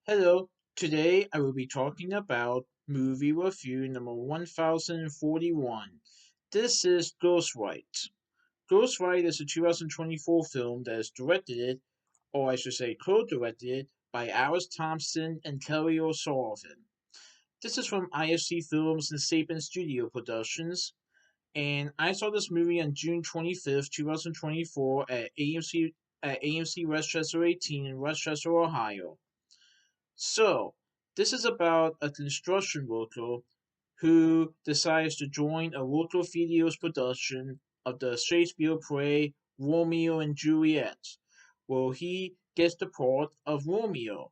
Hello, today I will be talking about movie review number 1041. This is Ghostlight. Ghostlight is a 2024 film that is directed, or I should say co-directed, by Alice Thompson and Kelly O'Sullivan. This is from IFC Films and Sapan Studio Productions, and I saw this movie on June 25th, 2024 at AMC West Chester 18 in West Chester, Ohio. So, this is about a construction worker who decides to join a local video's production of the Shakespeare play Romeo and Juliet, where he gets the part of Romeo.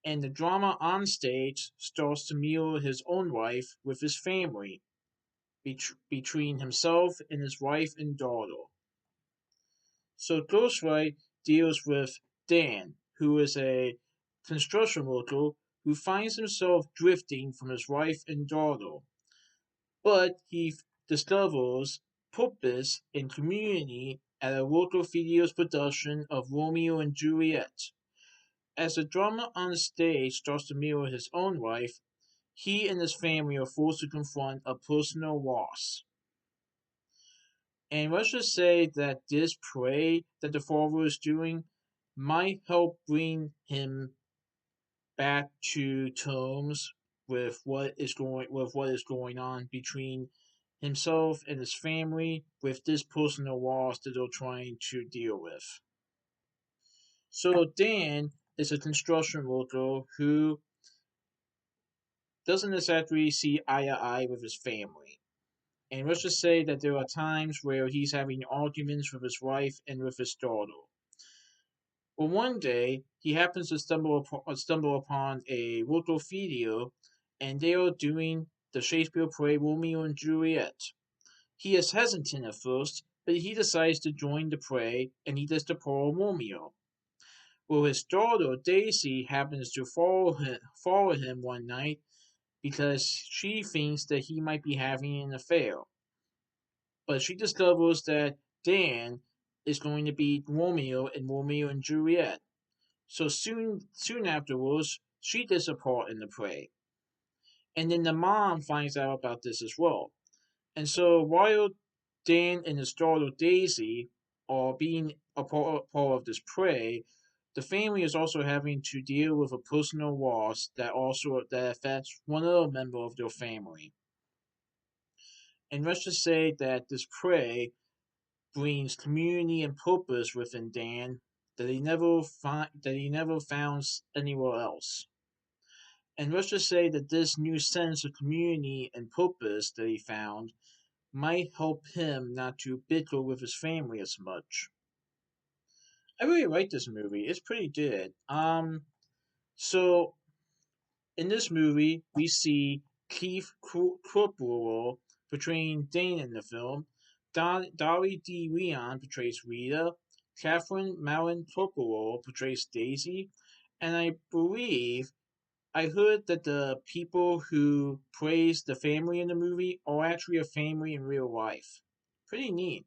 And the drama on stage starts to mirror his own life with his family, between himself and his wife and daughter. So Ghostlight deals with Dan, who is a construction worker who finds himself drifting from his wife and daughter, but he discovers purpose and community at a local video's production of Romeo and Juliet. As the drama on stage starts to mirror his own life, he and his family are forced to confront a personal loss. And let's just say that this play that the father is doing might help bring him back to terms with what is going on between himself and his family with this personal loss that they're trying to deal with. So Dan is a construction worker who doesn't exactly see eye to eye with his family. And let's just say that there are times where he's having arguments with his wife and with his daughter. Well, one day he happens to stumble upon a local video, and they are doing the Shakespeare play Romeo and Juliet. He is hesitant at first, but he decides to join the play, and he does the part of Romeo. Well, his daughter Daisy happens to follow him one night because she thinks that he might be having an affair. But she discovers that Dan is going to be Romeo in Romeo and Juliet. So soon afterwards, she does a part in the play. And then the mom finds out about this as well. And so while Dan and his daughter Daisy are being a part of this play, the family is also having to deal with a personal loss that affects one other member of their family. And let's just say that this play brings community and purpose within Dan that he never found anywhere else. And let's just say that this new sense of community and purpose that he found might help him not to bicker with his family as much. I really like this movie. It's pretty good. So in this movie, we see Keith Corporal portraying Dane in the film. Dolly D. Leon portrays Rita. Catherine Malin Corporal portrays Daisy. And I believe I heard that the people who praise the family in the movie are actually a family in real life. Pretty neat.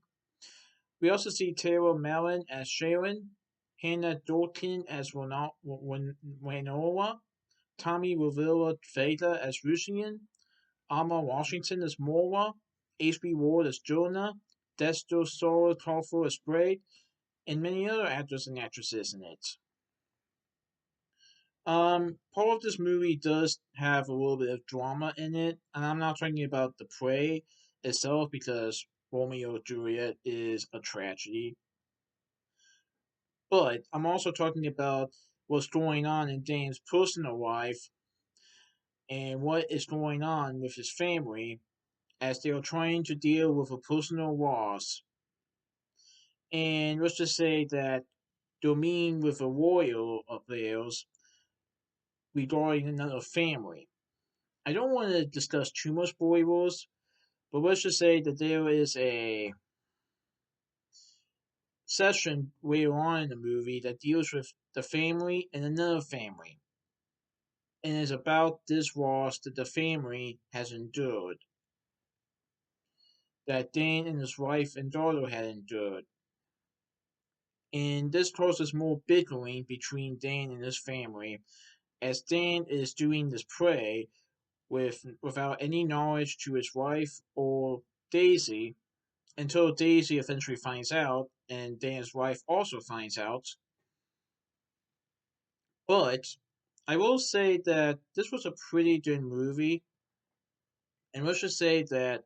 We also see Taylor Mellon as Sharon, Hannah Dorkin as Wanola, Tommy Rivera Vega as Lucian, Alma Washington as Mora, H.B. Ward as Jonah, Dexter Sora Crawford as Braid, and many other actors and actresses in it. Part of this movie does have a little bit of drama in it, and I'm not talking about the play itself because Romeo and Juliet is a tragedy, but I'm also talking about what's going on in Dane's personal life and what is going on with his family as they are trying to deal with a personal loss. And let's just say that they're meeting with a royal of theirs regarding another family. I don't want to discuss too much spoilers, but let's just say that there is a session later on in the movie that deals with the family and another family, and is about this loss that the family has endured, that Dan and his wife and daughter had endured. And this causes more bickering between Dan and his family, as Dan is doing this prey without any knowledge to his wife or Daisy, until Daisy eventually finds out, and Dan's wife also finds out. But I will say that this was a pretty good movie, and let's just say that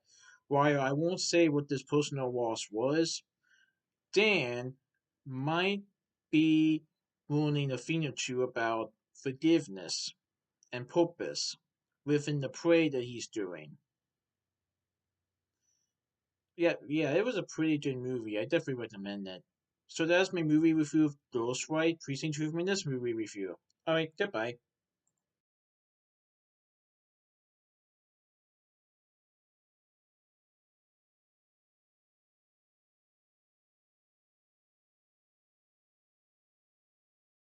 while I won't say what this personal loss was, Dan might be learning a thing or two about forgiveness and purpose within the play that he's doing. Yeah, it was a pretty good movie. I definitely recommend it. So that's my movie review of Ghostlight. Please enjoy my next movie review. Alright, goodbye.